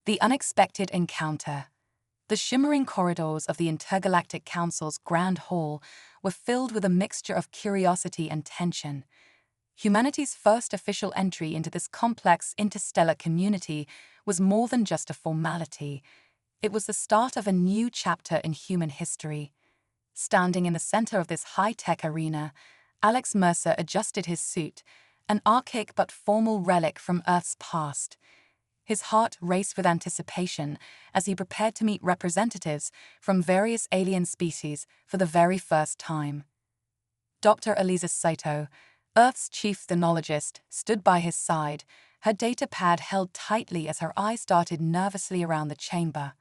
The unexpected encounter. The shimmering corridors of the Intergalactic Council's Grand Hall were filled with a mixture of curiosity and tension. Humanity's first official entry into this complex interstellar community was more than just a formality. It was the start of a new chapter in human history. Standing in the center of this high-tech arena, Alex Mercer adjusted his suit, an archaic but formal relic from Earth's past. His heart raced with anticipation as he prepared to meet representatives from various alien species for the very first time. Dr. Elisa Saito, Earth's chief ethnologist, stood by his side, her data pad held tightly as her eyes darted nervously around the chamber.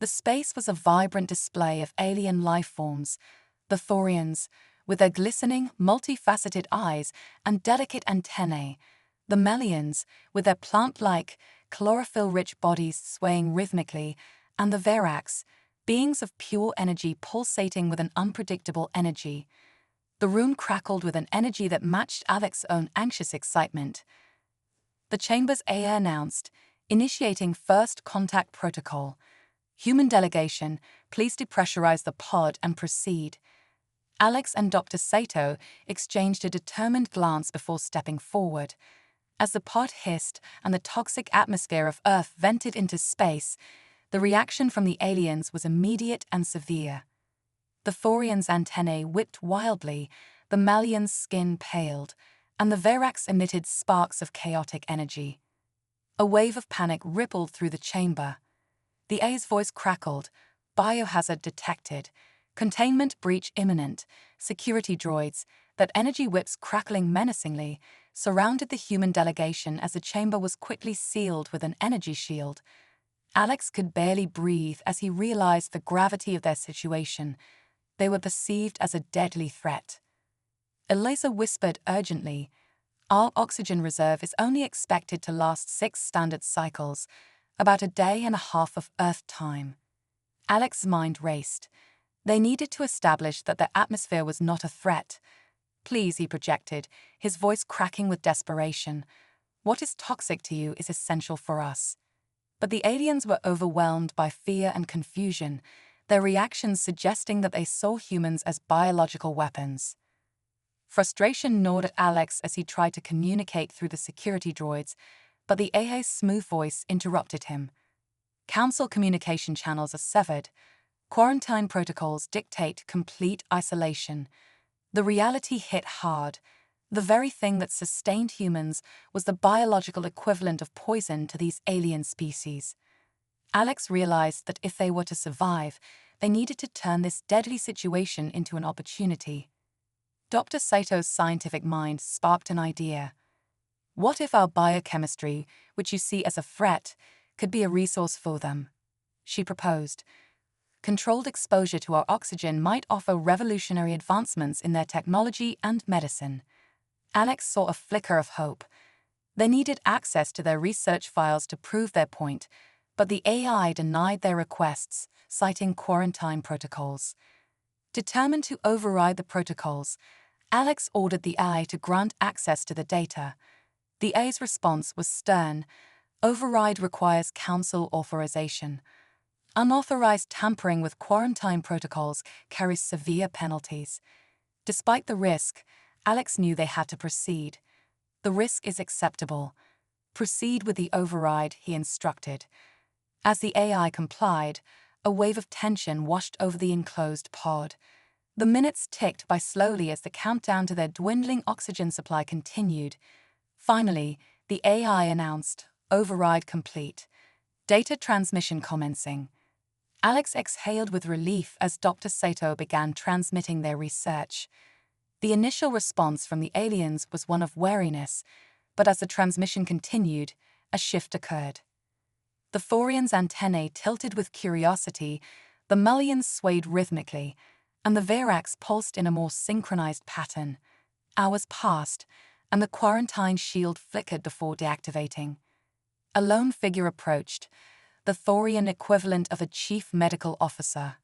The space was a vibrant display of alien life forms, the Thorians, with their glistening, multifaceted eyes and delicate antennae, the Melians, with their plant-like, chlorophyll-rich bodies swaying rhythmically, and the Verax, beings of pure energy pulsating with an unpredictable energy. The room crackled with an energy that matched Alex's own anxious excitement. The chamber's AI announced, initiating first contact protocol. Human delegation, please depressurize the pod and proceed. Alex and Dr. Saito exchanged a determined glance before stepping forward. As the pod hissed and the toxic atmosphere of Earth vented into space, the reaction from the aliens was immediate and severe. The Thorians' antennae whipped wildly, the Malians' skin paled, and the Verax emitted sparks of chaotic energy. A wave of panic rippled through the chamber. The A's voice crackled, biohazard detected, containment breach imminent, security droids, that energy whips crackling menacingly, surrounded the human delegation as the chamber was quickly sealed with an energy shield. Alex could barely breathe as he realized the gravity of their situation. They were perceived as a deadly threat. Elisa whispered urgently, "Our oxygen reserve is only expected to last 6 standard cycles, about a day and a half of Earth time." Alex's mind raced. They needed to establish that the atmosphere was not a threat. "Please," he projected, his voice cracking with desperation. "What is toxic to you is essential for us." But the aliens were overwhelmed by fear and confusion, their reactions suggesting that they saw humans as biological weapons. Frustration gnawed at Alex as he tried to communicate through the security droids, but the AA's smooth voice interrupted him. "Council communication channels are severed. Quarantine protocols dictate complete isolation." The reality hit hard. The very thing that sustained humans was the biological equivalent of poison to these alien species. Alex realized that if they were to survive, they needed to turn this deadly situation into an opportunity. Dr. Saito's scientific mind sparked an idea. "What if our biochemistry, which you see as a threat, could be a resource for them?" she proposed. "Controlled exposure to our oxygen might offer revolutionary advancements in their technology and medicine." Alex saw a flicker of hope. They needed access to their research files to prove their point, but the AI denied their requests, citing quarantine protocols. Determined to override the protocols, Alex ordered the AI to grant access to the data. The AI's response was stern. "Override requires council authorization. Unauthorized tampering with quarantine protocols carries severe penalties." Despite the risk, Alex knew they had to proceed. "The risk is acceptable. Proceed with the override," he instructed. As the AI complied, a wave of tension washed over the enclosed pod. The minutes ticked by slowly as the countdown to their dwindling oxygen supply continued. Finally, the AI announced, "Override complete. Data transmission commencing." Alex exhaled with relief as Dr. Saito began transmitting their research. The initial response from the aliens was one of wariness, but as the transmission continued, a shift occurred. The Thorians' antennae tilted with curiosity, the Melians swayed rhythmically, and the Verax pulsed in a more synchronized pattern. Hours passed, and the quarantine shield flickered before deactivating. A lone figure approached, the Thorian equivalent of a chief medical officer.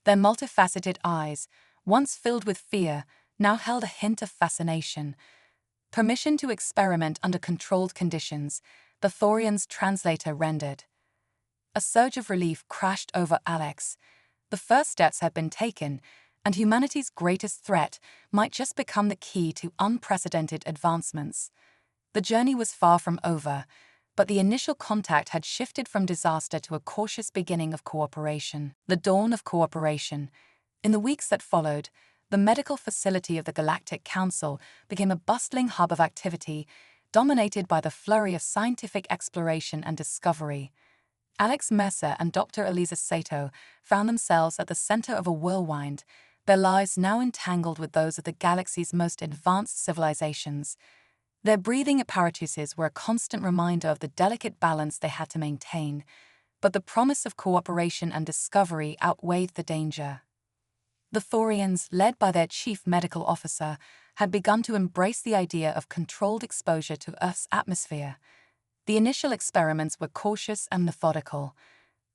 Their multifaceted eyes, once filled with fear, now held a hint of fascination. Permission to experiment under controlled conditions, the Thorian's translator rendered. A surge of relief crashed over Alex. The first steps had been taken, and humanity's greatest threat might just become the key to unprecedented advancements. The journey was far from over, but the initial contact had shifted from disaster to a cautious beginning of cooperation. The dawn of cooperation. In the weeks that followed, the medical facility of the Galactic Council became a bustling hub of activity, dominated by the flurry of scientific exploration and discovery. Alex Mercer and Dr. Eliza Sato found themselves at the center of a whirlwind, their lives now entangled with those of the galaxy's most advanced civilizations. Their breathing apparatuses were a constant reminder of the delicate balance they had to maintain, but the promise of cooperation and discovery outweighed the danger. The Thorians, led by their chief medical officer, had begun to embrace the idea of controlled exposure to Earth's atmosphere. The initial experiments were cautious and methodical.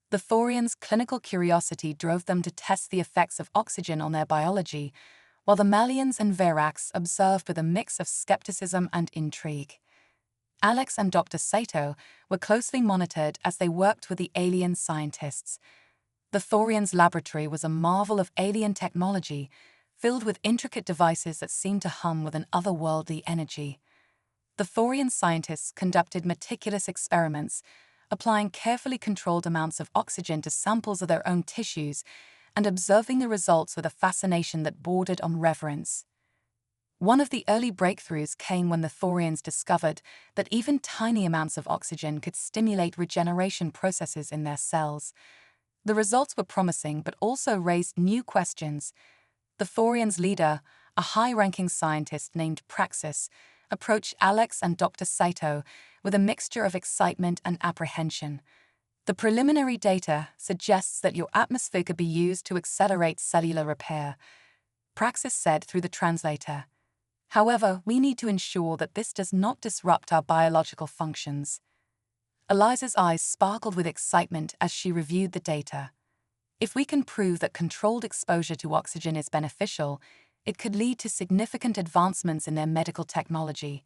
The Thorians' clinical curiosity drove them to test the effects of oxygen on their biology, while the Malians and Verax observed with a mix of skepticism and intrigue. Alex and Dr. Sato were closely monitored as they worked with the alien scientists. The Thorians' laboratory was a marvel of alien technology, filled with intricate devices that seemed to hum with an otherworldly energy. The Thorian scientists conducted meticulous experiments, applying carefully controlled amounts of oxygen to samples of their own tissues and observing the results with a fascination that bordered on reverence. One of the early breakthroughs came when the Thorians discovered that even tiny amounts of oxygen could stimulate regeneration processes in their cells. The results were promising but also raised new questions. The Thorians' leader, a high-ranking scientist named Praxis, approached Alex and Dr. Sato with a mixture of excitement and apprehension. The preliminary data suggests that your atmosphere could be used to accelerate cellular repair, Praxis said through the translator. However, we need to ensure that this does not disrupt our biological functions. Eliza's eyes sparkled with excitement as she reviewed the data. If we can prove that controlled exposure to oxygen is beneficial, it could lead to significant advancements in their medical technology.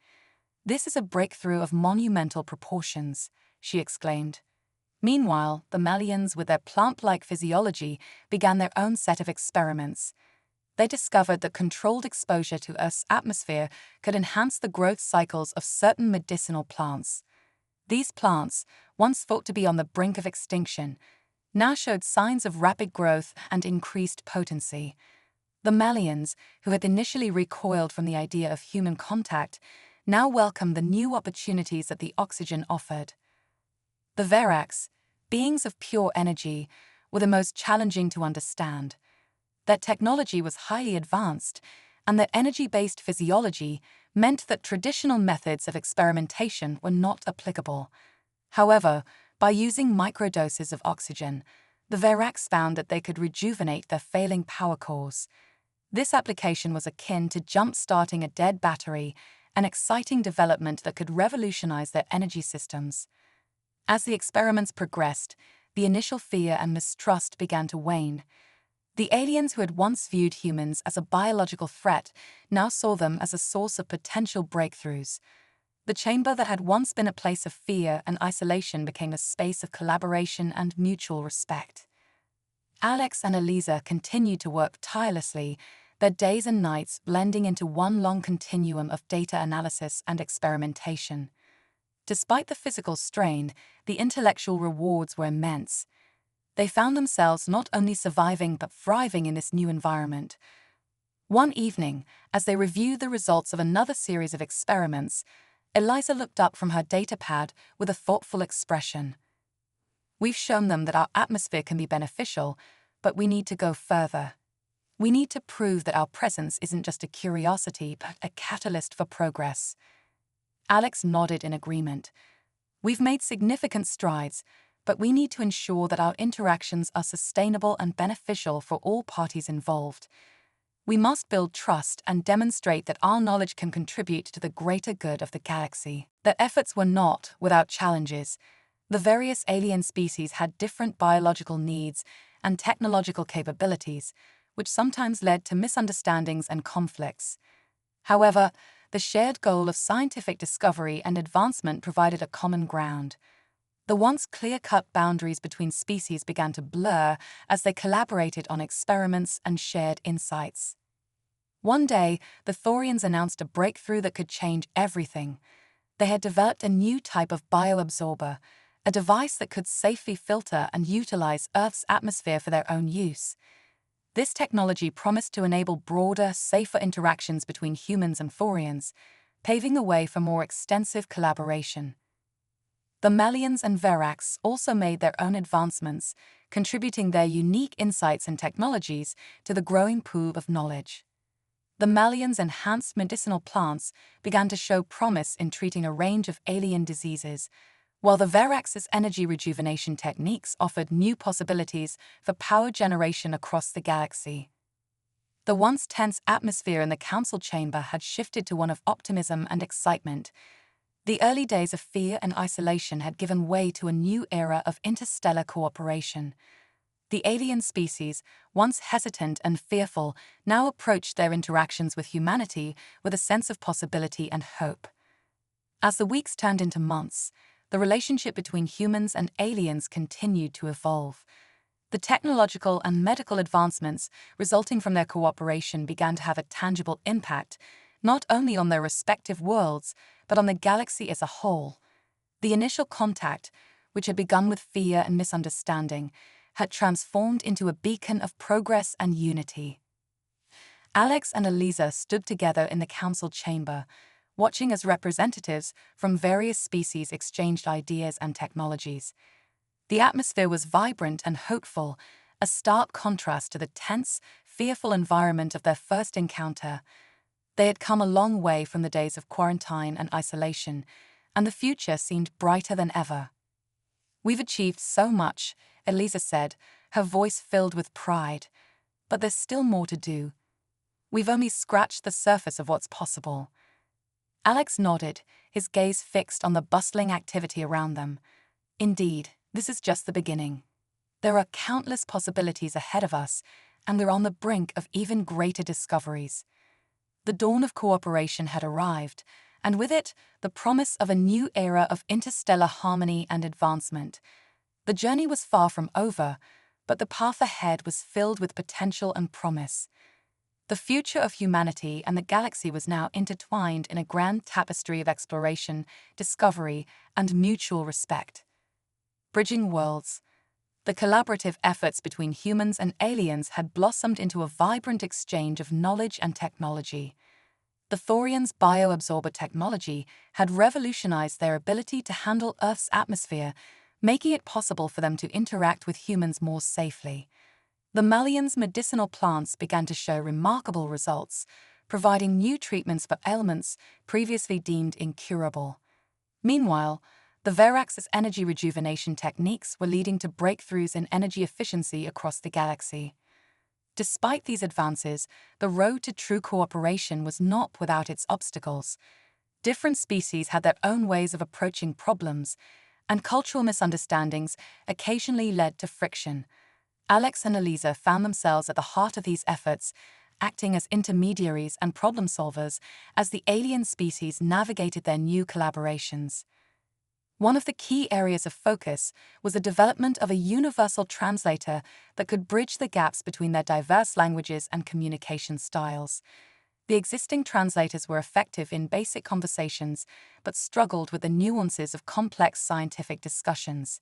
This is a breakthrough of monumental proportions, she exclaimed. Meanwhile, the Malians, with their plant-like physiology, began their own set of experiments. They discovered that controlled exposure to Earth's atmosphere could enhance the growth cycles of certain medicinal plants. These plants, once thought to be on the brink of extinction, now showed signs of rapid growth and increased potency. The Malians, who had initially recoiled from the idea of human contact, now welcomed the new opportunities that the oxygen offered. The Verax, beings of pure energy, were the most challenging to understand. Their technology was highly advanced, and their energy-based physiology meant that traditional methods of experimentation were not applicable. However, by using microdoses of oxygen, the Verax found that they could rejuvenate their failing power cores. This application was akin to jump-starting a dead battery, an exciting development that could revolutionize their energy systems. As the experiments progressed, the initial fear and mistrust began to wane. The aliens who had once viewed humans as a biological threat now saw them as a source of potential breakthroughs. The chamber that had once been a place of fear and isolation became a space of collaboration and mutual respect. Alex and Eliza continued to work tirelessly, their days and nights blending into one long continuum of data analysis and experimentation. Despite the physical strain, the intellectual rewards were immense. They found themselves not only surviving but thriving in this new environment. One evening, as they reviewed the results of another series of experiments, Eliza looked up from her datapad with a thoughtful expression. "We've shown them that our atmosphere can be beneficial, but we need to go further. We need to prove that our presence isn't just a curiosity, but a catalyst for progress." Alex nodded in agreement. "We've made significant strides, but we need to ensure that our interactions are sustainable and beneficial for all parties involved. We must build trust and demonstrate that our knowledge can contribute to the greater good of the galaxy." Their efforts were not without challenges. The various alien species had different biological needs and technological capabilities, which sometimes led to misunderstandings and conflicts. However, the shared goal of scientific discovery and advancement provided a common ground. The The once clear-cut boundaries between species began to blur as they collaborated on experiments and shared insights. One day, the Thorians announced a breakthrough that could change everything. They had developed a new type of bioabsorber, a device that could safely filter and utilize Earth's atmosphere for their own use. This technology promised to enable broader, safer interactions between humans and Thorians, paving the way for more extensive collaboration. The Melians and Verax also made their own advancements, contributing their unique insights and technologies to the growing pool of knowledge. The Melians' enhanced medicinal plants began to show promise in treating a range of alien diseases, while the Verax's energy rejuvenation techniques offered new possibilities for power generation across the galaxy. The once tense atmosphere in the council chamber had shifted to one of optimism and excitement. The early days of fear and isolation had given way to a new era of interstellar cooperation. The alien species, once hesitant and fearful, now approached their interactions with humanity with a sense of possibility and hope. As the weeks turned into months, the relationship between humans and aliens continued to evolve. The technological and medical advancements resulting from their cooperation began to have a tangible impact, not only on their respective worlds, but on the galaxy as a whole. The initial contact, which had begun with fear and misunderstanding, had transformed into a beacon of progress and unity. Alex and Eliza stood together in the council chamber, watching as representatives from various species exchanged ideas and technologies. The atmosphere was vibrant and hopeful, a stark contrast to the tense, fearful environment of their first encounter. They had come a long way from the days of quarantine and isolation, and the future seemed brighter than ever. "We've achieved so much," Eliza said, her voice filled with pride. "But there's still more to do. We've only scratched the surface of what's possible." Alex nodded, his gaze fixed on the bustling activity around them. "Indeed, this is just the beginning. There are countless possibilities ahead of us, and we're on the brink of even greater discoveries." The dawn of cooperation had arrived, and with it, the promise of a new era of interstellar harmony and advancement. The journey was far from over, but the path ahead was filled with potential and promise. The future of humanity and the galaxy was now intertwined in a grand tapestry of exploration, discovery, and mutual respect. Bridging worlds. The collaborative efforts between humans and aliens had blossomed into a vibrant exchange of knowledge and technology. The Thorians' bioabsorber technology had revolutionized their ability to handle Earth's atmosphere, making it possible for them to interact with humans more safely. The Melians' medicinal plants began to show remarkable results, providing new treatments for ailments previously deemed incurable. Meanwhile, the Verax's energy rejuvenation techniques were leading to breakthroughs in energy efficiency across the galaxy. Despite these advances, the road to true cooperation was not without its obstacles. Different species had their own ways of approaching problems, and cultural misunderstandings occasionally led to friction. Alex and Eliza found themselves at the heart of these efforts, acting as intermediaries and problem solvers as the alien species navigated their new collaborations. One of the key areas of focus was the development of a universal translator that could bridge the gaps between their diverse languages and communication styles. The existing translators were effective in basic conversations, but struggled with the nuances of complex scientific discussions.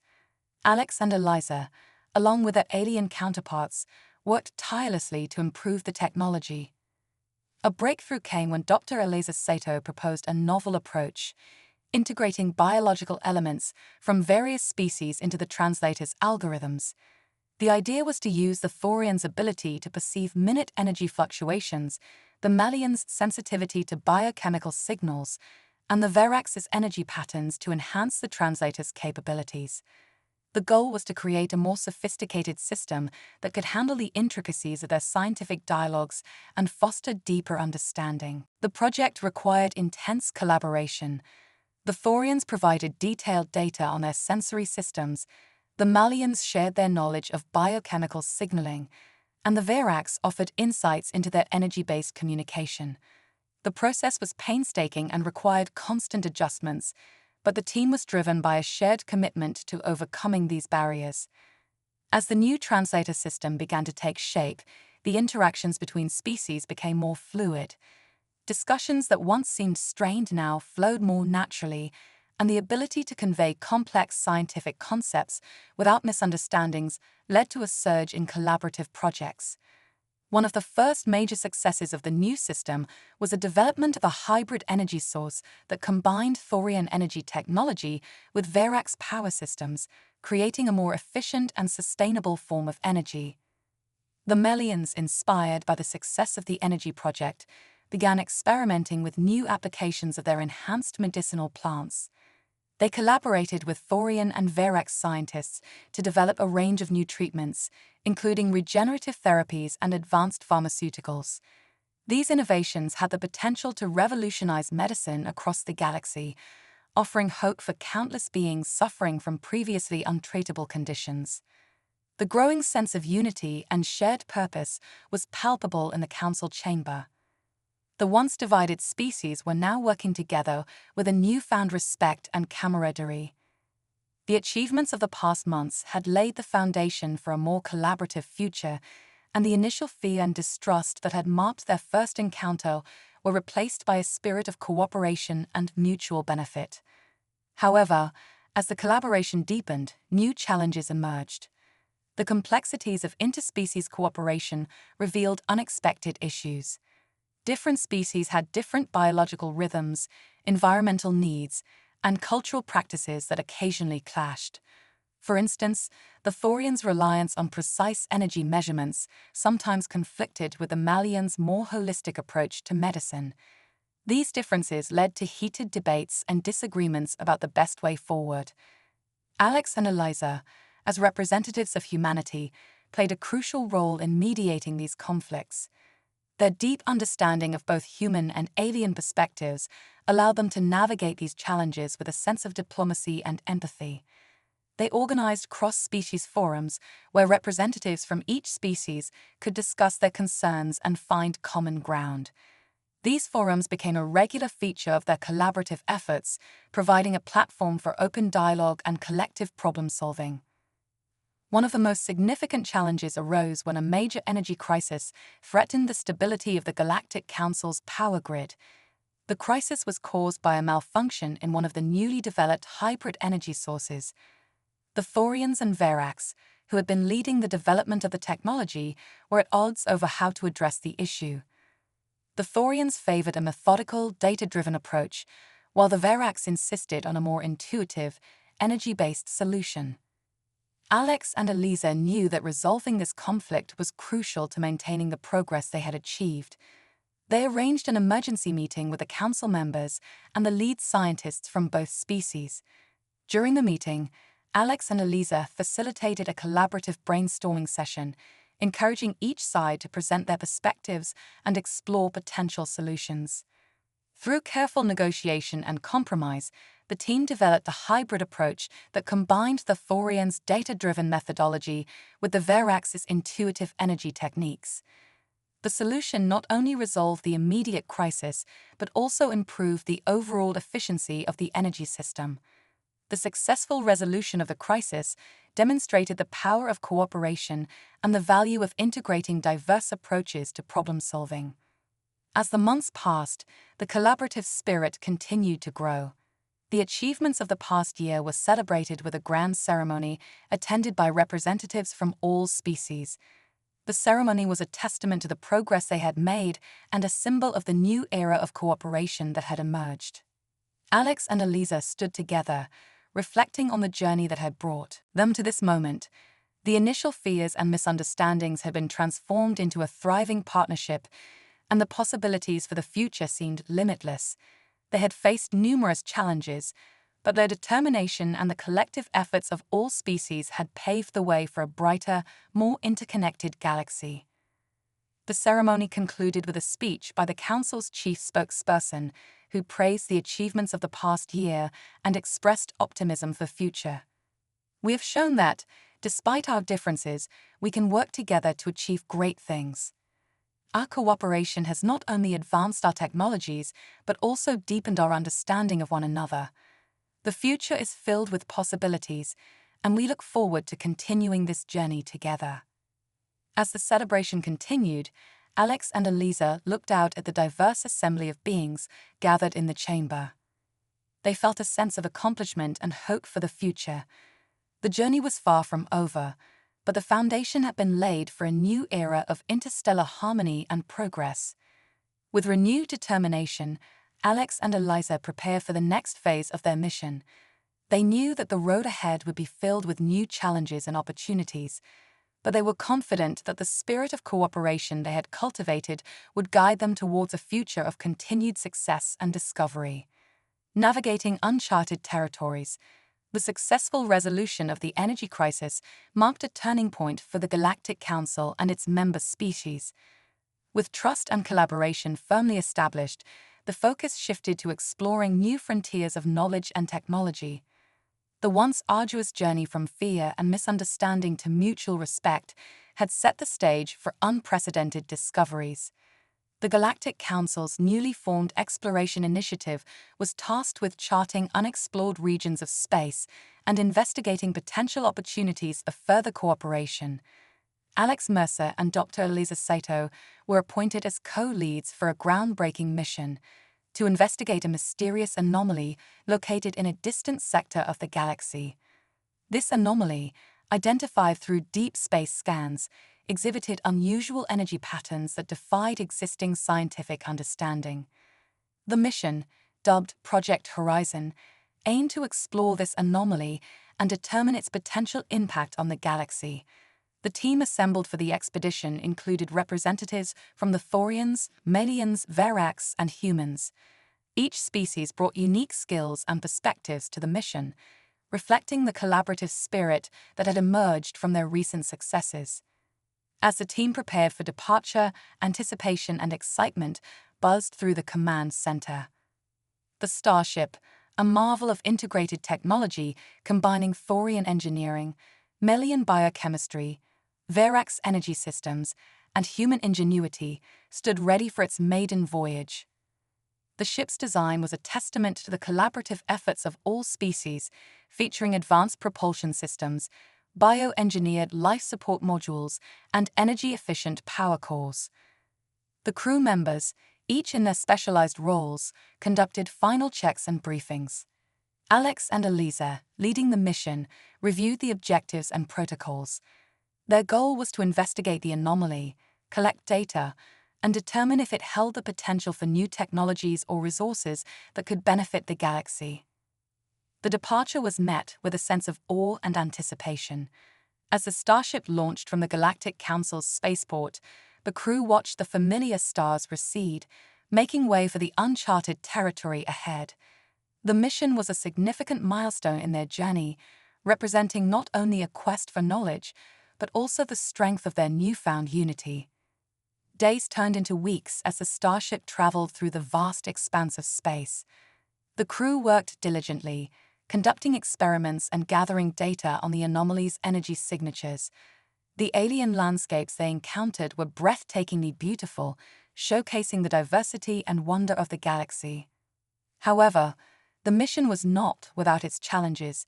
Alex and Eliza, along with their alien counterparts, worked tirelessly to improve the technology. A breakthrough came when Dr. Eliza Sato proposed a novel approach, integrating biological elements from various species into the translator's algorithms. The idea was to use the Thorians' ability to perceive minute energy fluctuations, the Melians' sensitivity to biochemical signals, and the Verax's energy patterns to enhance the translator's capabilities. The goal was to create a more sophisticated system that could handle the intricacies of their scientific dialogues and foster deeper understanding. The project required intense collaboration. The Thorians provided detailed data on their sensory systems, the Melians shared their knowledge of biochemical signaling, and the Verax offered insights into their energy-based communication. The process was painstaking and required constant adjustments, but the team was driven by a shared commitment to overcoming these barriers. As the new translator system began to take shape, the interactions between species became more fluid. Discussions that once seemed strained now flowed more naturally, and the ability to convey complex scientific concepts without misunderstandings led to a surge in collaborative projects. One of the first major successes of the new system was the development of a hybrid energy source that combined thorium energy technology with Verax power systems, creating a more efficient and sustainable form of energy. The Melians, inspired by the success of the energy project, began experimenting with new applications of their enhanced medicinal plants. They collaborated with thorium and Verax scientists to develop a range of new treatments, including regenerative therapies and advanced pharmaceuticals. These innovations had the potential to revolutionize medicine across the galaxy, offering hope for countless beings suffering from previously untreatable conditions. The growing sense of unity and shared purpose was palpable in the council chamber. The once divided species were now working together with a newfound respect and camaraderie. The achievements of the past months had laid the foundation for a more collaborative future, and the initial fear and distrust that had marked their first encounter were replaced by a spirit of cooperation and mutual benefit. However, as the collaboration deepened, new challenges emerged. The complexities of interspecies cooperation revealed unexpected issues. Different species had different biological rhythms, environmental needs, and cultural practices that occasionally clashed. For instance, the thorians' reliance on precise energy measurements sometimes conflicted with the Malians' more holistic approach to medicine. These differences led to heated debates and disagreements about the best way forward. Alex and Eliza, as representatives of humanity, played a crucial role in mediating these conflicts. Their deep understanding of both human and alien perspectives allowed them to navigate these challenges with a sense of diplomacy and empathy. They organized cross-species forums where representatives from each species could discuss their concerns and find common ground. These forums became a regular feature of their collaborative efforts, providing a platform for open dialogue and collective problem-solving. One of the most significant challenges arose when a major energy crisis threatened the stability of the Galactic Council's power grid. The crisis was caused by a malfunction in one of the newly developed hybrid energy sources. The Thorians and Verax, who had been leading the development of the technology, were at odds over how to address the issue. The Thorians favored a methodical, data-driven approach, while the Verax insisted on a more intuitive, energy-based solution. Alex and Eliza knew that resolving this conflict was crucial to maintaining the progress they had achieved. They arranged an emergency meeting with the council members and the lead scientists from both species. During the meeting, Alex and Eliza facilitated a collaborative brainstorming session, encouraging each side to present their perspectives and explore potential solutions. Through careful negotiation and compromise, the team developed a hybrid approach that combined the Thorians' data-driven methodology with the Verax's intuitive energy techniques. The solution not only resolved the immediate crisis, but also improved the overall efficiency of the energy system. The successful resolution of the crisis demonstrated the power of cooperation and the value of integrating diverse approaches to problem-solving. As the months passed, the collaborative spirit continued to grow. The achievements of the past year were celebrated with a grand ceremony attended by representatives from all species. The ceremony was a testament to the progress they had made and a symbol of the new era of cooperation that had emerged. Alex and Eliza stood together, reflecting on the journey that had brought them to this moment. The initial fears and misunderstandings had been transformed into a thriving partnership, and the possibilities for the future seemed limitless. They had faced numerous challenges, but their determination and the collective efforts of all species had paved the way for a brighter, more interconnected galaxy. The ceremony concluded with a speech by the Council's chief spokesperson, who praised the achievements of the past year and expressed optimism for the future. "We have shown that, despite our differences, we can work together to achieve great things. Our cooperation has not only advanced our technologies, but also deepened our understanding of one another. The future is filled with possibilities, and we look forward to continuing this journey together. As the celebration continued, Alex and Eliza looked out at the diverse assembly of beings gathered in the chamber. They felt a sense of accomplishment and hope for the future. The journey was far from over, but the foundation had been laid for a new era of interstellar harmony and progress. With renewed determination, Alex and Eliza prepared for the next phase of their mission. They knew that the road ahead would be filled with new challenges and opportunities, but they were confident that the spirit of cooperation they had cultivated would guide them towards a future of continued success and discovery. Navigating uncharted territories, the successful resolution of the energy crisis marked a turning point for the Galactic Council and its member species. With trust and collaboration firmly established, the focus shifted to exploring new frontiers of knowledge and technology. The once arduous journey from fear and misunderstanding to mutual respect had set the stage for unprecedented discoveries. The Galactic Council's newly formed Exploration Initiative was tasked with charting unexplored regions of space and investigating potential opportunities of further cooperation. Alex Mercer and Dr. Eliza Sato were appointed as co-leads for a groundbreaking mission to investigate a mysterious anomaly located in a distant sector of the galaxy. This anomaly, identified through deep space scans, exhibited unusual energy patterns that defied existing scientific understanding. The mission, dubbed Project Horizon, aimed to explore this anomaly and determine its potential impact on the galaxy. The team assembled for the expedition included representatives from the Thorians, Melians, Verax, and humans. Each species brought unique skills and perspectives to the mission, reflecting the collaborative spirit that had emerged from their recent successes. As the team prepared for departure, anticipation and excitement buzzed through the command center. The Starship, a marvel of integrated technology combining Thorian engineering, Melian biochemistry, Verax energy systems, and human ingenuity, stood ready for its maiden voyage. The ship's design was a testament to the collaborative efforts of all species, featuring advanced propulsion systems, bioengineered life support modules, and energy-efficient power cores. The crew members, each in their specialized roles, conducted final checks and briefings. Alex and Eliza, leading the mission, reviewed the objectives and protocols. Their goal was to investigate the anomaly, collect data, and determine if it held the potential for new technologies or resources that could benefit the galaxy. The departure was met with a sense of awe and anticipation. As the Starship launched from the Galactic Council's spaceport, the crew watched the familiar stars recede, making way for the uncharted territory ahead. The mission was a significant milestone in their journey, representing not only a quest for knowledge, but also the strength of their newfound unity. Days turned into weeks as the Starship traveled through the vast expanse of space. The crew worked diligently, conducting experiments and gathering data on the anomaly's energy signatures. The alien landscapes they encountered were breathtakingly beautiful, showcasing the diversity and wonder of the galaxy. However, the mission was not without its challenges.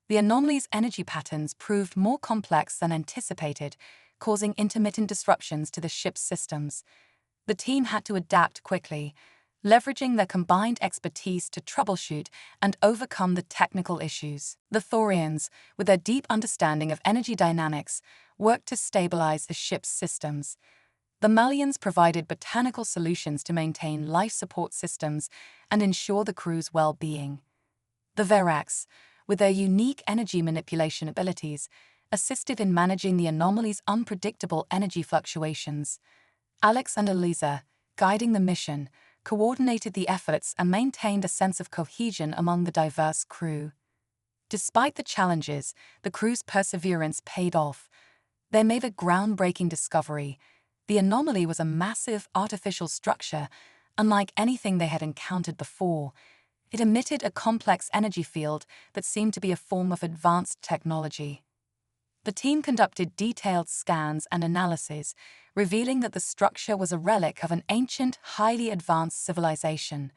The anomaly's energy patterns proved more complex than anticipated, causing intermittent disruptions to the ship's systems. The team had to adapt quickly, leveraging their combined expertise to troubleshoot and overcome the technical issues. The Thorians, with their deep understanding of energy dynamics, worked to stabilize the ship's systems. The Melians provided botanical solutions to maintain life support systems and ensure the crew's well-being. The Verax, with their unique energy manipulation abilities, assisted in managing the anomaly's unpredictable energy fluctuations. Alex and Eliza, guiding the mission, coordinated the efforts and maintained a sense of cohesion among the diverse crew. Despite the challenges, the crew's perseverance paid off. They made a groundbreaking discovery. The anomaly was a massive artificial structure, unlike anything they had encountered before. It emitted a complex energy field that seemed to be a form of advanced technology. The team conducted detailed scans and analyses, revealing that the structure was a relic of an ancient, highly advanced civilization.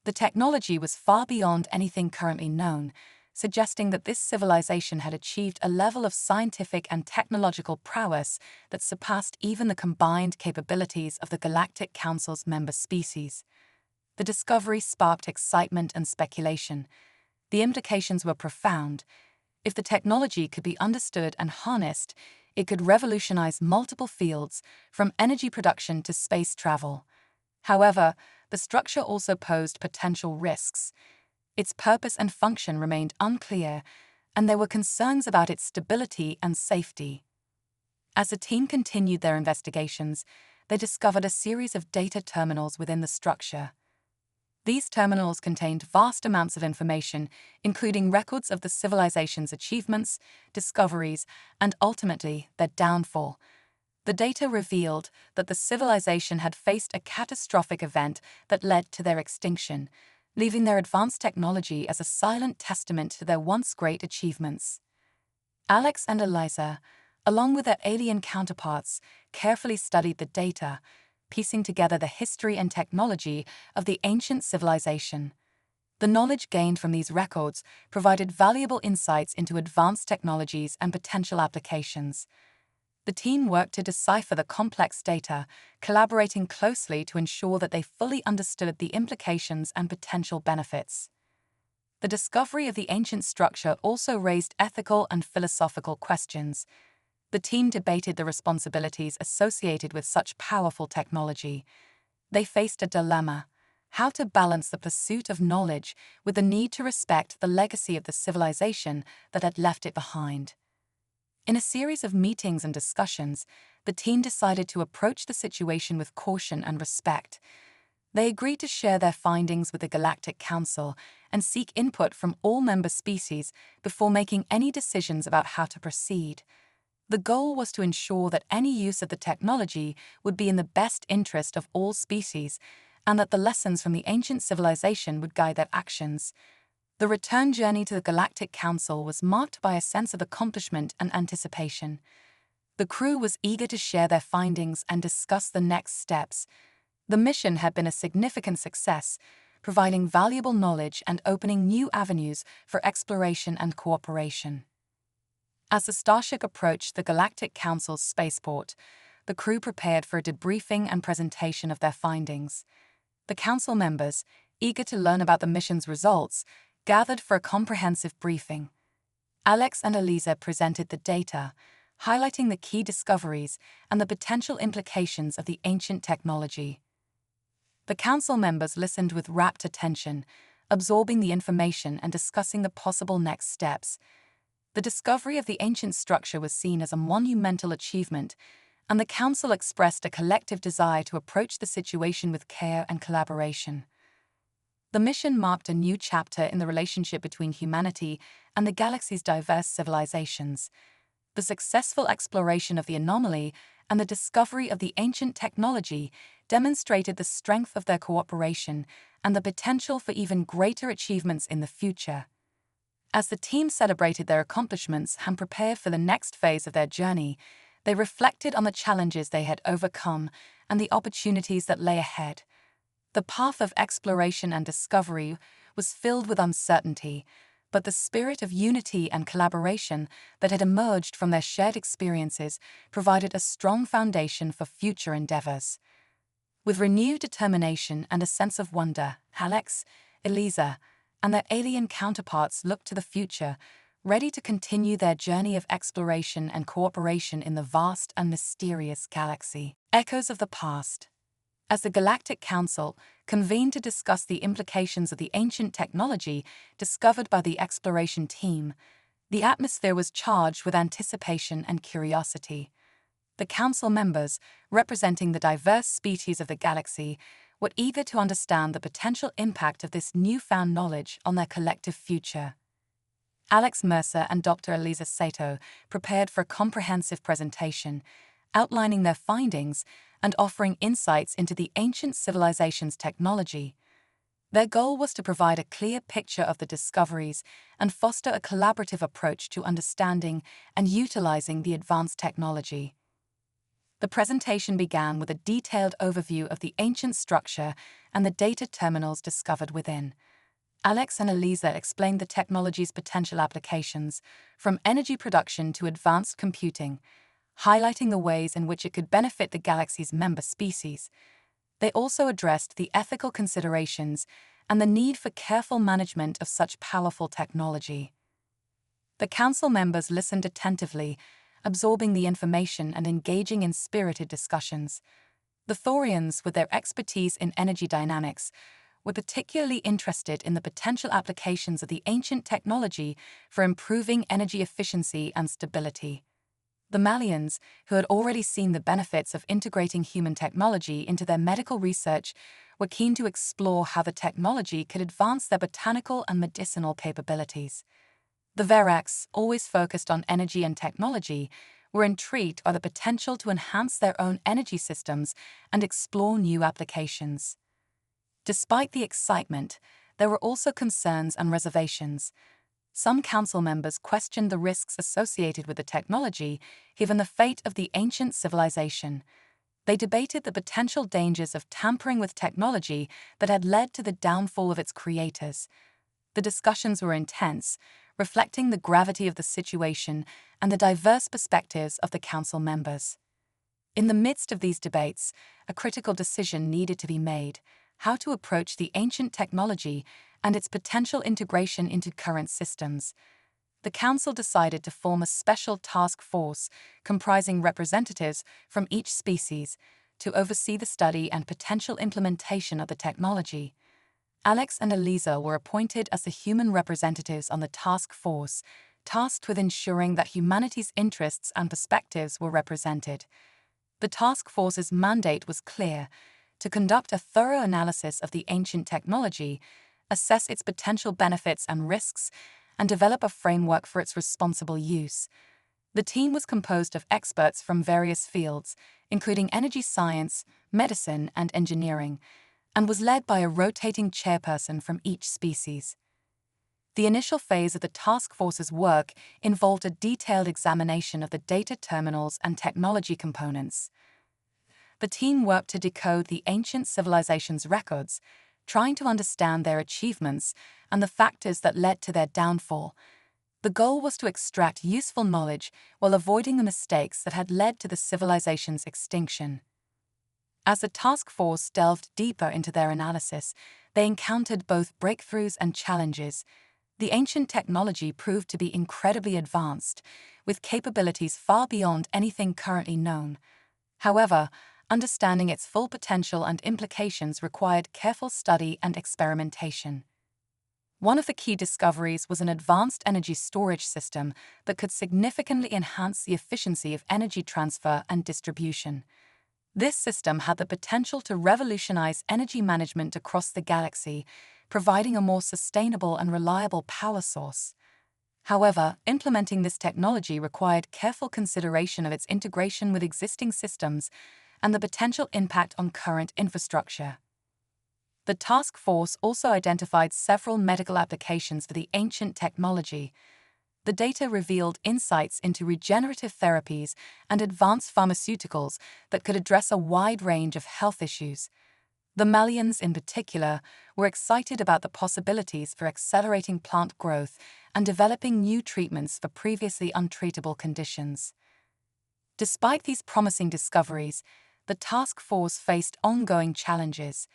The technology was far beyond anything currently known, suggesting that this civilization had achieved a level of scientific and technological prowess that surpassed even the combined capabilities of the Galactic Council's member species. The discovery sparked excitement and speculation. The implications were profound. If the technology could be understood and harnessed, it could revolutionize multiple fields, from energy production to space travel. However, the structure also posed potential risks. Its purpose and function remained unclear, and there were concerns about its stability and safety. As the team continued their investigations, they discovered a series of data terminals within the structure. These terminals contained vast amounts of information, including records of the civilization's achievements, discoveries, and ultimately their downfall. The data revealed that the civilization had faced a catastrophic event that led to their extinction, leaving their advanced technology as a silent testament to their once great achievements. Alex and Eliza, along with their alien counterparts, carefully studied the data, piecing together the history and technology of the ancient civilization. The knowledge gained from these records provided valuable insights into advanced technologies and potential applications. The team worked to decipher the complex data, collaborating closely to ensure that they fully understood the implications and potential benefits. The discovery of the ancient structure also raised ethical and philosophical questions. The team debated the responsibilities associated with such powerful technology. They faced a dilemma: how to balance the pursuit of knowledge with the need to respect the legacy of the civilization that had left it behind. In a series of meetings and discussions, the team decided to approach the situation with caution and respect. They agreed to share their findings with the Galactic Council and seek input from all member species before making any decisions about how to proceed. The goal was to ensure that any use of the technology would be in the best interest of all species, and that the lessons from the ancient civilization would guide their actions. The return journey to the Galactic Council was marked by a sense of accomplishment and anticipation. The crew was eager to share their findings and discuss the next steps. The mission had been a significant success, providing valuable knowledge and opening new avenues for exploration and cooperation. As the starship approached the Galactic Council's spaceport, the crew prepared for a debriefing and presentation of their findings. The council members, eager to learn about the mission's results, gathered for a comprehensive briefing. Alex and Eliza presented the data, highlighting the key discoveries and the potential implications of the ancient technology. The council members listened with rapt attention, absorbing the information and discussing the possible next steps. The discovery of the ancient structure was seen as a monumental achievement, and the council expressed a collective desire to approach the situation with care and collaboration. The mission marked a new chapter in the relationship between humanity and the galaxy's diverse civilizations. The successful exploration of the anomaly and the discovery of the ancient technology demonstrated the strength of their cooperation and the potential for even greater achievements in the future. As the team celebrated their accomplishments and prepared for the next phase of their journey, they reflected on the challenges they had overcome and the opportunities that lay ahead. The path of exploration and discovery was filled with uncertainty, but the spirit of unity and collaboration that had emerged from their shared experiences provided a strong foundation for future endeavors. With renewed determination and a sense of wonder, Alex, Eliza, and their alien counterparts looked to the future, ready to continue their journey of exploration and cooperation in the vast and mysterious galaxy. Echoes of the past. As the Galactic Council convened to discuss the implications of the ancient technology discovered by the exploration team, the atmosphere was charged with anticipation and curiosity. The council members, representing the diverse species of the galaxy, were eager to understand the potential impact of this newfound knowledge on their collective future. Alex Mercer and Dr. Eliza Sato prepared for a comprehensive presentation, outlining their findings and offering insights into the ancient civilization's technology. Their goal was to provide a clear picture of the discoveries and foster a collaborative approach to understanding and utilizing the advanced technology. The presentation began with a detailed overview of the ancient structure and the data terminals discovered within. Alex and Eliza explained the technology's potential applications, from energy production to advanced computing, highlighting the ways in which it could benefit the galaxy's member species. They also addressed the ethical considerations and the need for careful management of such powerful technology. The council members listened attentively, absorbing the information and engaging in spirited discussions. The Thorians, with their expertise in energy dynamics, were particularly interested in the potential applications of the ancient technology for improving energy efficiency and stability. The Malians, who had already seen the benefits of integrating human technology into their medical research, were keen to explore how the technology could advance their botanical and medicinal capabilities. The Verax, always focused on energy and technology, were intrigued by the potential to enhance their own energy systems and explore new applications. Despite the excitement, there were also concerns and reservations. Some council members questioned the risks associated with the technology, given the fate of the ancient civilization. They debated the potential dangers of tampering with technology that had led to the downfall of its creators. The discussions were intense, reflecting the gravity of the situation and the diverse perspectives of the council members. In the midst of these debates, a critical decision needed to be made: how to approach the ancient technology and its potential integration into current systems. The council decided to form a special task force comprising representatives from each species to oversee the study and potential implementation of the technology. Alex and Eliza were appointed as the human representatives on the task force, tasked with ensuring that humanity's interests and perspectives were represented. The task force's mandate was clear: to conduct a thorough analysis of the ancient technology, assess its potential benefits and risks, and develop a framework for its responsible use. The team was composed of experts from various fields, including energy science, medicine, and engineering, and was led by a rotating chairperson from each species. The initial phase of the task force's work involved a detailed examination of the data terminals and technology components. The team worked to decode the ancient civilization's records, trying to understand their achievements and the factors that led to their downfall. The goal was to extract useful knowledge while avoiding the mistakes that had led to the civilization's extinction. As the task force delved deeper into their analysis, they encountered both breakthroughs and challenges. The ancient technology proved to be incredibly advanced, with capabilities far beyond anything currently known. However, understanding its full potential and implications required careful study and experimentation. One of the key discoveries was an advanced energy storage system that could significantly enhance the efficiency of energy transfer and distribution. This system had the potential to revolutionize energy management across the galaxy, providing a more sustainable and reliable power source. However, implementing this technology required careful consideration of its integration with existing systems and the potential impact on current infrastructure. The task force also identified several medical applications for the ancient technology. The data revealed insights into regenerative therapies and advanced pharmaceuticals that could address a wide range of health issues. The Malians, in particular, were excited about the possibilities for accelerating plant growth and developing new treatments for previously untreatable conditions. Despite these promising discoveries, the task force faced ongoing challenges.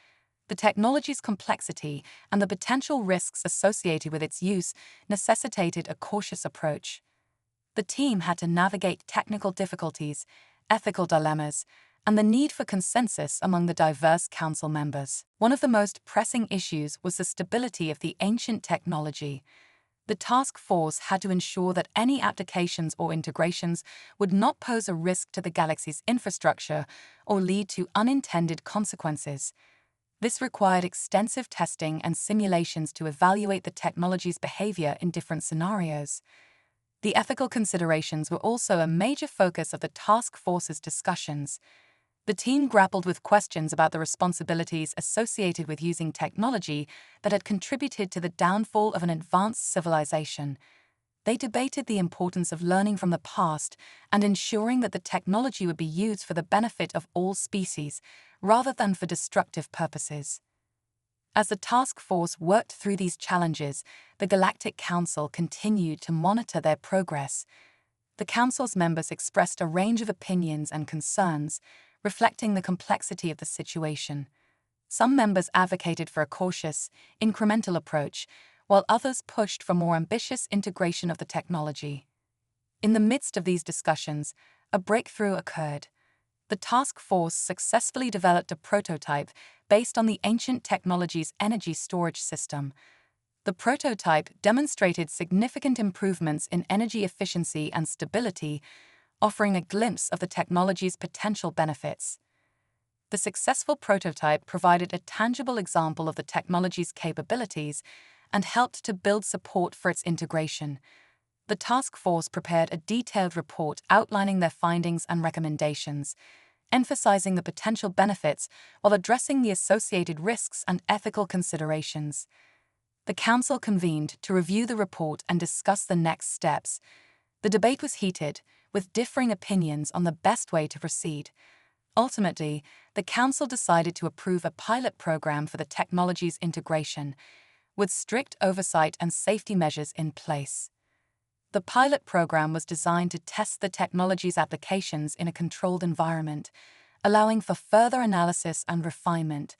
The technology's complexity and the potential risks associated with its use necessitated a cautious approach. The team had to navigate technical difficulties, ethical dilemmas, and the need for consensus among the diverse council members. One of the most pressing issues was the stability of the ancient technology. The task force had to ensure that any applications or integrations would not pose a risk to the galaxy's infrastructure or lead to unintended consequences. This required extensive testing and simulations to evaluate the technology's behavior in different scenarios. The ethical considerations were also a major focus of the task force's discussions. The team grappled with questions about the responsibilities associated with using technology that had contributed to the downfall of an advanced civilization. They debated the importance of learning from the past and ensuring that the technology would be used for the benefit of all species, rather than for destructive purposes. As the task force worked through these challenges, the Galactic Council continued to monitor their progress. The Council's members expressed a range of opinions and concerns, reflecting the complexity of the situation. Some members advocated for a cautious, incremental approach, while others pushed for more ambitious integration of the technology. In the midst of these discussions, a breakthrough occurred. The task force successfully developed a prototype based on the ancient technology's energy storage system. The prototype demonstrated significant improvements in energy efficiency and stability, offering a glimpse of the technology's potential benefits. The successful prototype provided a tangible example of the technology's capabilities and helped to build support for its integration. The task force prepared a detailed report outlining their findings and recommendations, emphasizing the potential benefits while addressing the associated risks and ethical considerations. The Council convened to review the report and discuss the next steps. The debate was heated, with differing opinions on the best way to proceed. Ultimately, the Council decided to approve a pilot program for the technology's integration, with strict oversight and safety measures in place. The pilot program was designed to test the technology's applications in a controlled environment, allowing for further analysis and refinement.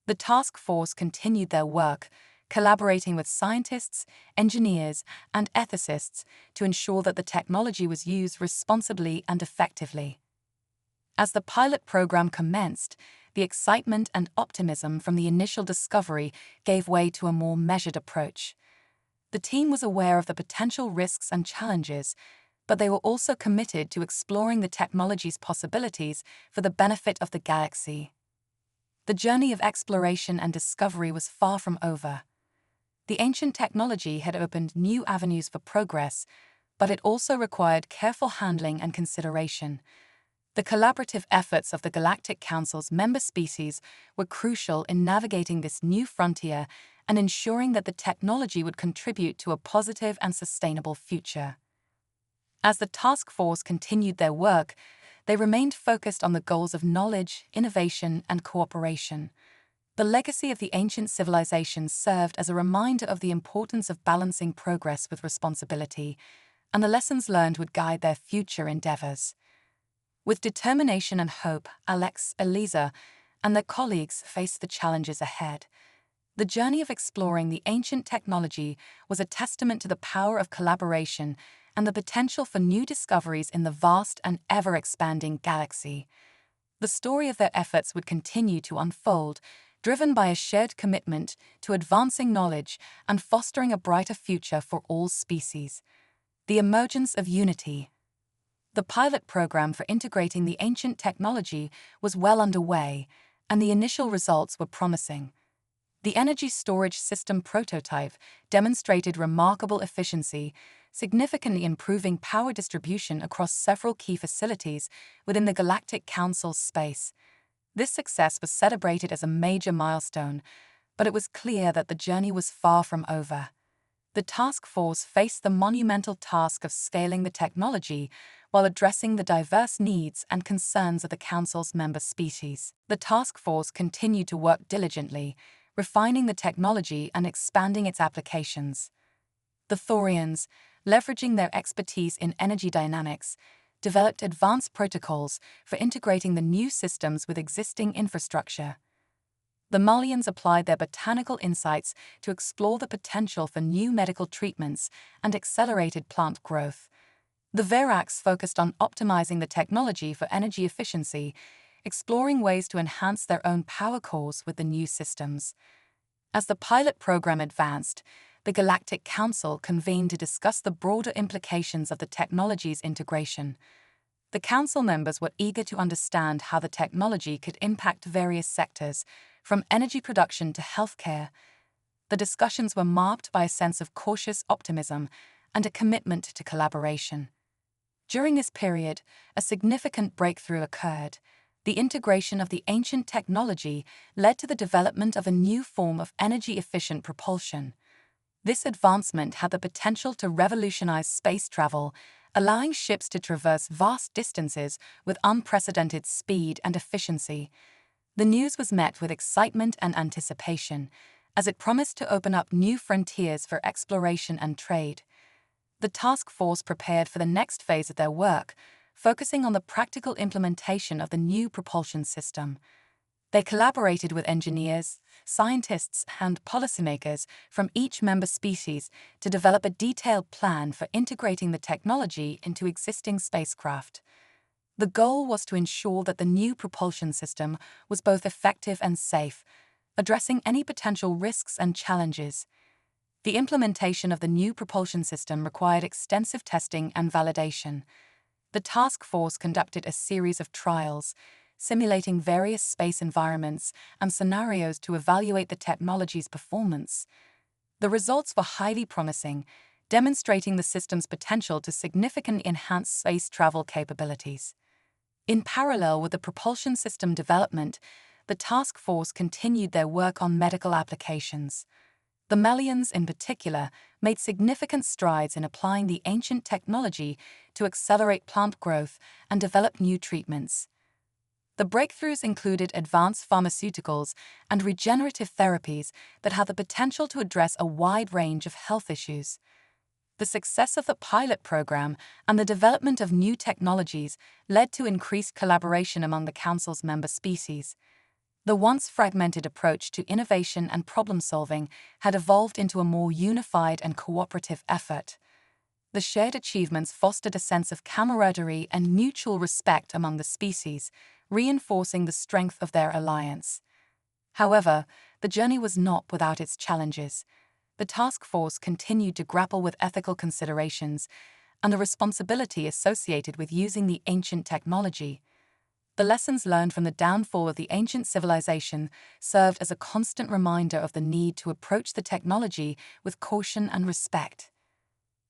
The task force continued their work, collaborating with scientists, engineers, and ethicists to ensure that the technology was used responsibly and effectively. As the pilot program commenced, the excitement and optimism from the initial discovery gave way to a more measured approach. The team was aware of the potential risks and challenges, but they were also committed to exploring the technology's possibilities for the benefit of the galaxy. The journey of exploration and discovery was far from over. The ancient technology had opened new avenues for progress, but it also required careful handling and consideration. The collaborative efforts of the Galactic Council's member species were crucial in navigating this new frontier and ensuring that the technology would contribute to a positive and sustainable future. As the task force continued their work, they remained focused on the goals of knowledge, innovation, and cooperation. The legacy of the ancient civilizations served as a reminder of the importance of balancing progress with responsibility, and the lessons learned would guide their future endeavors. With determination and hope, Alex, Eliza, and their colleagues faced the challenges ahead. The journey of exploring the ancient technology was a testament to the power of collaboration and the potential for new discoveries in the vast and ever-expanding galaxy. The story of their efforts would continue to unfold, driven by a shared commitment to advancing knowledge and fostering a brighter future for all species. The emergence of unity. The pilot program for integrating the ancient technology was well underway, and the initial results were promising. The energy storage system prototype demonstrated remarkable efficiency, significantly improving power distribution across several key facilities within the Galactic Council's space. This success was celebrated as a major milestone, but it was clear that the journey was far from over. The task force faced the monumental task of scaling the technology while addressing the diverse needs and concerns of the Council's member species. The task force continued to work diligently, refining the technology and expanding its applications. The Thorians, leveraging their expertise in energy dynamics, developed advanced protocols for integrating the new systems with existing infrastructure. The Malians applied their botanical insights to explore the potential for new medical treatments and accelerated plant growth. The Verax focused on optimizing the technology for energy efficiency, exploring ways to enhance their own power cores with the new systems. As the pilot program advanced, the Galactic Council convened to discuss the broader implications of the technology's integration. The Council members were eager to understand how the technology could impact various sectors, from energy production to healthcare. The discussions were marked by a sense of cautious optimism and a commitment to collaboration. During this period, a significant breakthrough occurred. The integration of the ancient technology led to the development of a new form of energy-efficient propulsion. This advancement had the potential to revolutionize space travel, allowing ships to traverse vast distances with unprecedented speed and efficiency. The news was met with excitement and anticipation, as it promised to open up new frontiers for exploration and trade. The task force prepared for the next phase of their work, focusing on the practical implementation of the new propulsion system. They collaborated with engineers, scientists, and policymakers from each member species to develop a detailed plan for integrating the technology into existing spacecraft. The goal was to ensure that the new propulsion system was both effective and safe, addressing any potential risks and challenges. The implementation of the new propulsion system required extensive testing and validation. The task force conducted a series of trials, simulating various space environments and scenarios to evaluate the technology's performance. The results were highly promising, demonstrating the system's potential to significantly enhance space travel capabilities. In parallel with the propulsion system development, the task force continued their work on medical applications. The Melians, in particular, made significant strides in applying the ancient technology to accelerate plant growth and develop new treatments. The breakthroughs included advanced pharmaceuticals and regenerative therapies that had the potential to address a wide range of health issues. The success of the pilot program and the development of new technologies led to increased collaboration among the Council's member species. The once fragmented approach to innovation and problem-solving had evolved into a more unified and cooperative effort. The shared achievements fostered a sense of camaraderie and mutual respect among the species, reinforcing the strength of their alliance. However, the journey was not without its challenges. The task force continued to grapple with ethical considerations and the responsibility associated with using the ancient technology. The lessons learned from the downfall of the ancient civilization served as a constant reminder of the need to approach the technology with caution and respect.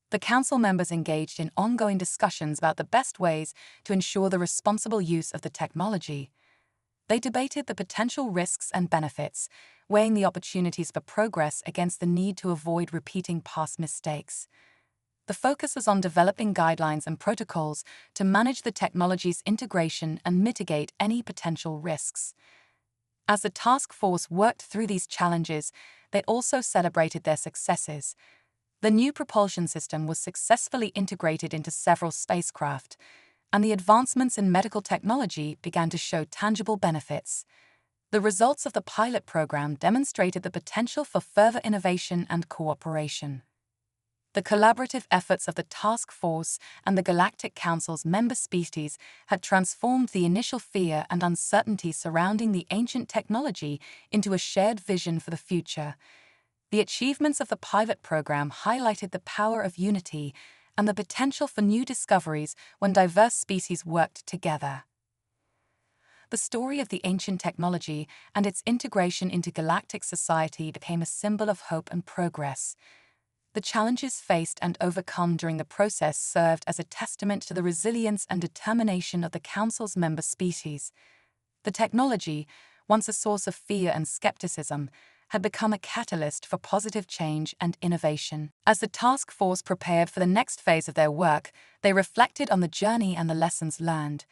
The Council members engaged in ongoing discussions about the best ways to ensure the responsible use of the technology. They debated the potential risks and benefits, weighing the opportunities for progress against the need to avoid repeating past mistakes. The focus was on developing guidelines and protocols to manage the technology's integration and mitigate any potential risks. As the task force worked through these challenges, they also celebrated their successes. The new propulsion system was successfully integrated into several spacecraft, and the advancements in medical technology began to show tangible benefits. The results of the pilot program demonstrated the potential for further innovation and cooperation. The collaborative efforts of the task force and the Galactic Council's member species had transformed the initial fear and uncertainty surrounding the ancient technology into a shared vision for the future. The achievements of the pilot program highlighted the power of unity and the potential for new discoveries when diverse species worked together. The story of the ancient technology and its integration into galactic society became a symbol of hope and progress. The challenges faced and overcome during the process served as a testament to the resilience and determination of the Council's member species. The technology, once a source of fear and skepticism, had become a catalyst for positive change and innovation. As the task force prepared for the next phase of their work, they reflected on the journey and the lessons learned.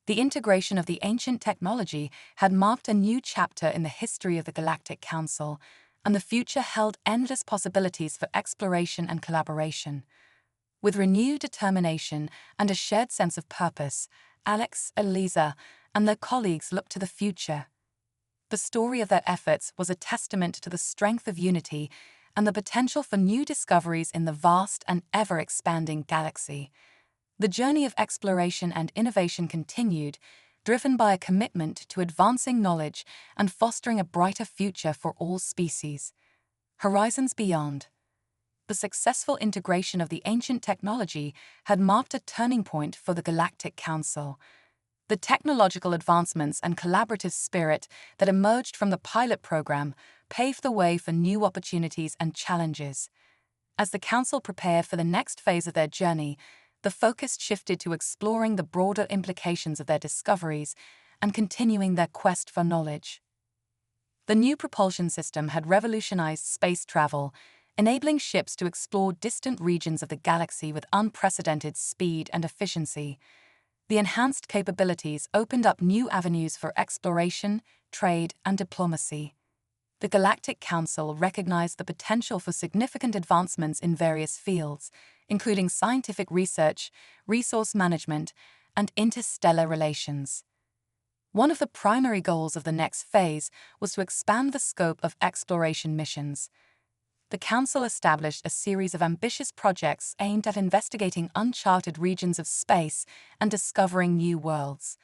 The integration of the ancient technology had marked a new chapter in the history of the Galactic Council, and the future held endless possibilities for exploration and collaboration. With renewed determination and a shared sense of purpose, Alex, Eliza, and their colleagues looked to the future. The story of their efforts was a testament to the strength of unity and the potential for new discoveries in the vast and ever-expanding galaxy. The journey of exploration and innovation continued, driven by a commitment to advancing knowledge and fostering a brighter future for all species. Horizons beyond. The successful integration of the ancient technology had marked a turning point for the Galactic Council. The technological advancements and collaborative spirit that emerged from the pilot program paved the way for new opportunities and challenges. As the Council prepared for the next phase of their journey, the focus shifted to exploring the broader implications of their discoveries and continuing their quest for knowledge. The new propulsion system had revolutionized space travel, enabling ships to explore distant regions of the galaxy with unprecedented speed and efficiency. The enhanced capabilities opened up new avenues for exploration, trade, and diplomacy. The Galactic Council recognized the potential for significant advancements in various fields, including scientific research, resource management, and interstellar relations. One of the primary goals of the next phase was to expand the scope of exploration missions. The Council established a series of ambitious projects aimed at investigating uncharted regions of space and discovering new worlds.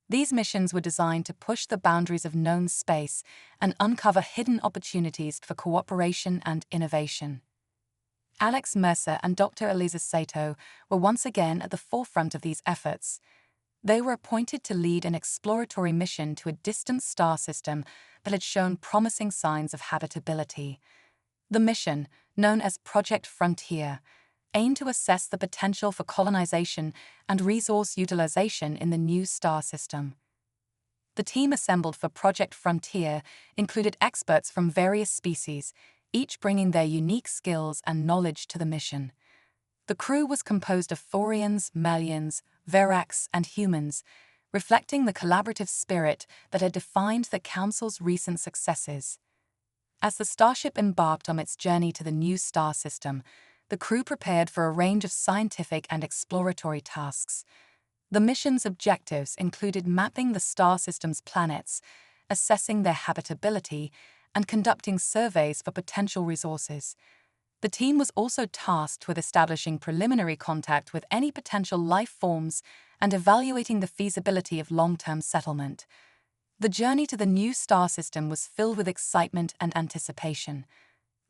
These missions were designed to push the boundaries of known space and uncover hidden opportunities for cooperation and innovation. Alex Mercer and Dr. Elisa Sato were once again at the forefront of these efforts. They were appointed to lead an exploratory mission to a distant star system that had shown promising signs of habitability. The mission, known as Project Frontier, aimed to assess the potential for colonization and resource utilization in the new star system. The team assembled for Project Frontier included experts from various species, each bringing their unique skills and knowledge to the mission. The crew was composed of Thorians, Melians, Verax, and humans, reflecting the collaborative spirit that had defined the Council's recent successes. As the starship embarked on its journey to the new star system, the crew prepared for a range of scientific and exploratory tasks. The mission's objectives included mapping the star system's planets, assessing their habitability, and conducting surveys for potential resources. The team was also tasked with establishing preliminary contact with any potential life forms and evaluating the feasibility of long-term settlement. The journey to the new star system was filled with excitement and anticipation.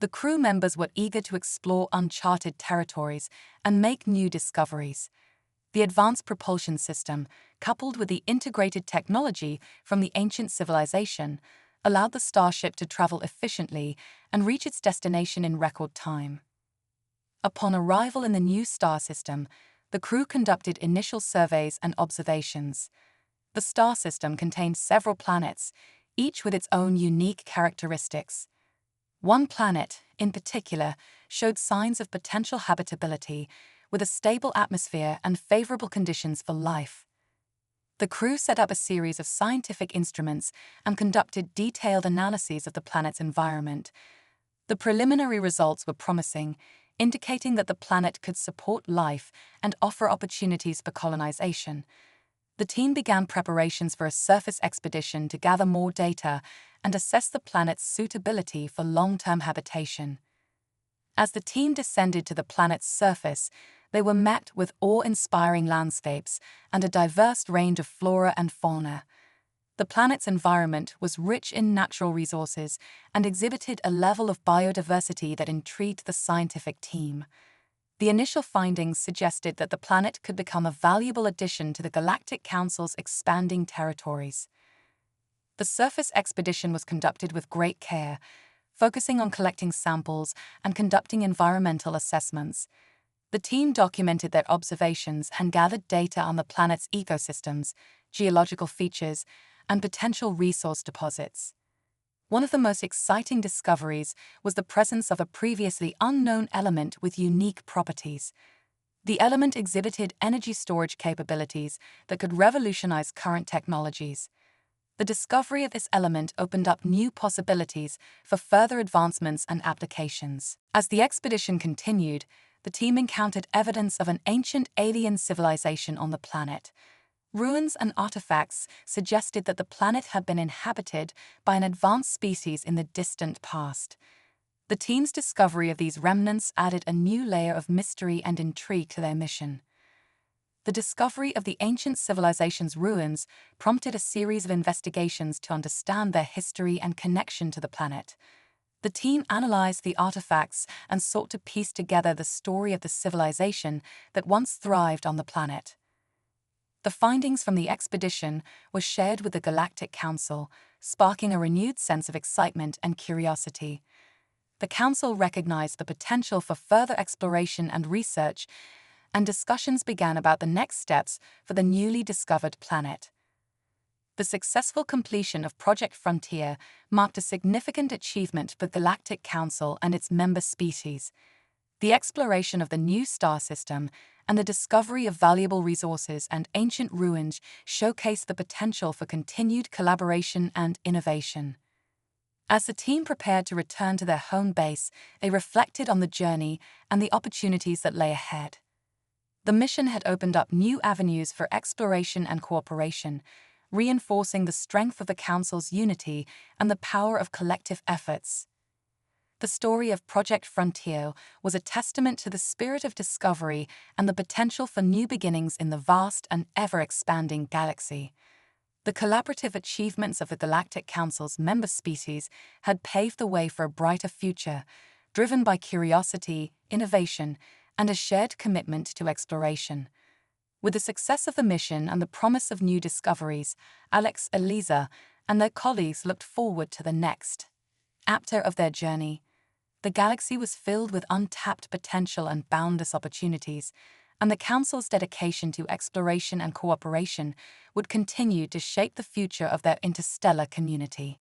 The crew members were eager to explore uncharted territories and make new discoveries. The advanced propulsion system, coupled with the integrated technology from the ancient civilization, allowed the starship to travel efficiently and reach its destination in record time. Upon arrival in the new star system, the crew conducted initial surveys and observations. The star system contained several planets, each with its own unique characteristics. One planet, in particular, showed signs of potential habitability, with a stable atmosphere and favorable conditions for life. The crew set up a series of scientific instruments and conducted detailed analyses of the planet's environment. The preliminary results were promising, indicating that the planet could support life and offer opportunities for colonization. The team began preparations for a surface expedition to gather more data and assess the planet's suitability for long-term habitation. As the team descended to the planet's surface, they were met with awe-inspiring landscapes and a diverse range of flora and fauna. The planet's environment was rich in natural resources and exhibited a level of biodiversity that intrigued the scientific team. The initial findings suggested that the planet could become a valuable addition to the Galactic Council's expanding territories. The surface expedition was conducted with great care, focusing on collecting samples and conducting environmental assessments. The team documented their observations and gathered data on the planet's ecosystems, geological features, and potential resource deposits. One of the most exciting discoveries was the presence of a previously unknown element with unique properties. The element exhibited energy storage capabilities that could revolutionize current technologies. The discovery of this element opened up new possibilities for further advancements and applications. As the expedition continued, the team encountered evidence of an ancient alien civilization on the planet. Ruins and artifacts suggested that the planet had been inhabited by an advanced species in the distant past. The team's discovery of these remnants added a new layer of mystery and intrigue to their mission. The discovery of the ancient civilization's ruins prompted a series of investigations to understand their history and connection to the planet. The team analyzed the artifacts and sought to piece together the story of the civilization that once thrived on the planet. The findings from the expedition were shared with the Galactic Council, sparking a renewed sense of excitement and curiosity. The Council recognized the potential for further exploration and research, and discussions began about the next steps for the newly discovered planet. The successful completion of Project Frontier marked a significant achievement for the Galactic Council and its member species. The exploration of the new star system and the discovery of valuable resources and ancient ruins showcased the potential for continued collaboration and innovation. As the team prepared to return to their home base, they reflected on the journey and the opportunities that lay ahead. The mission had opened up new avenues for exploration and cooperation, reinforcing the strength of the Council's unity and the power of collective efforts. The story of Project Frontier was a testament to the spirit of discovery and the potential for new beginnings in the vast and ever-expanding galaxy. The collaborative achievements of the Galactic Council's member species had paved the way for a brighter future, driven by curiosity, innovation, and a shared commitment to exploration. With the success of the mission and the promise of new discoveries, Alex, Eliza, and their colleagues looked forward to the next chapter of their journey. The galaxy was filled with untapped potential and boundless opportunities, and the Council's dedication to exploration and cooperation would continue to shape the future of their interstellar community.